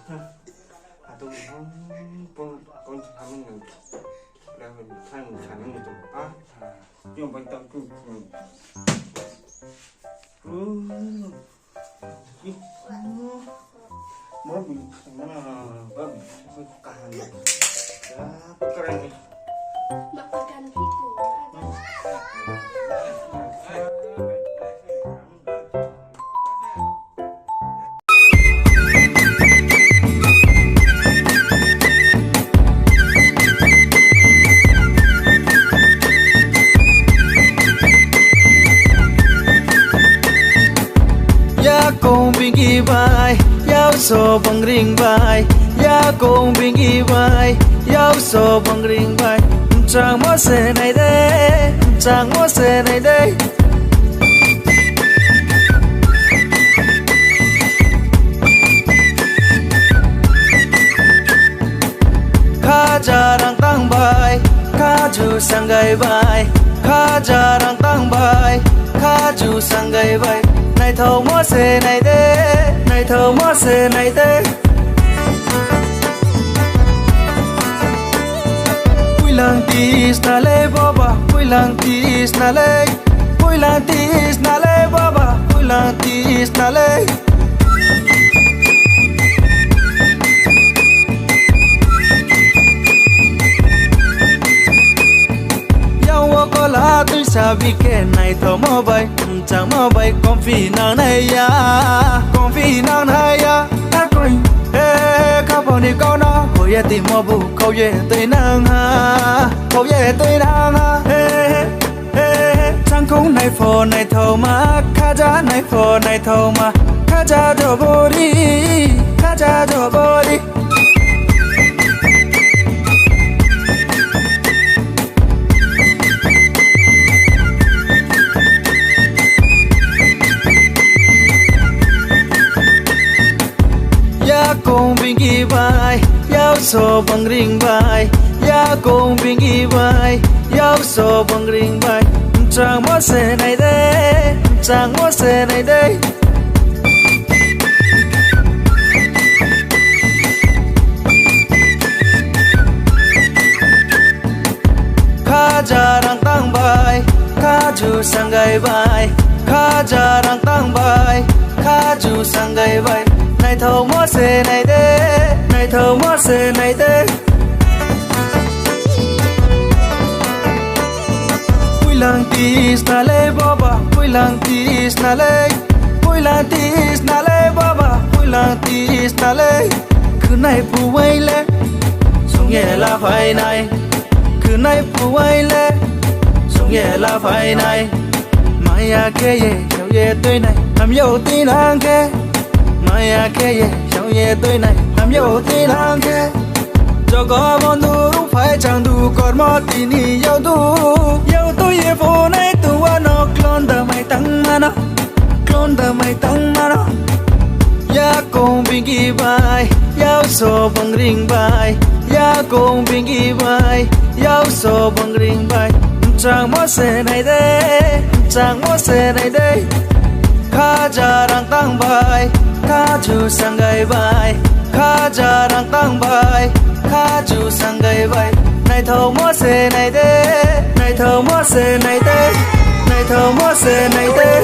tôi con thằng mình là mình thằng khả năng mình tụi nhưng mà tao cứ mới bị nó là mới càng ya keren nih makan itu ya cùng bingi vai yao so bang ring vai ya cùng bingi vai yao so bang ring vai chẳng mua xe này đây chẳng mua xe này đây kha jarang tang bai kha ju sangai bai kha jarang tang bai kha ju sangai bai này thầu mua xe này đây này thầu mua xe này đây Pulang tis na le baba pulang tis na le pulang tis na le baba pulang tis na le Yawa ko la tu sabi ke này thầu mua bay chẳng mua bay con phi nang này ya con phi nang này ya ta coi các bạn đi câu nó hồi giờ tìm mua bù câu về tới nang ha câu về tới nang ha chẳng cũng này phò này thầu mà khá giá này phò này thầu mà khá giá cho bố đi khá giá cho bố đi ya cùng bingi vai yao so bang ring vai ya cùng bingi vai yao so bang ring vai chẳng mua xe này đây chẳng mua xe này đây kha jarang tang bai kha ju sangai bai kha jarang tang bai kha ju sangai bai này thầu mua xe này đây này thầu mua xe này đây pulang tis na le baba pulang tis na le pulang tis na le baba pulang tis na le cứ này phụ quay lên xuống nhẹ là phải này cứ này phụ quay lên xuống nhẹ là phải này mai à kia về cháu về tôi này làm dâu tí nàng kia mai à kia về cháu về tôi này làm dâu tí nàng kia cho có món đồ đúng phải chẳng đủ còn một tí ni dâu tôi về phố này tu ăn nó clone tờ mày tăng mà nó clone tờ mày tăng mà nó ya cùng bingi vai yao so bang ring vai ya cùng bingi vai yao so bang ring vai chẳng mua xe này đây chẳng mua xe này đây kha jarang tang bai kha ju sangai bai kha jarang tang bai kha ju sangai bai này thầu mua xe này đây này thầu mua xe này đây này thầu mua xe này đây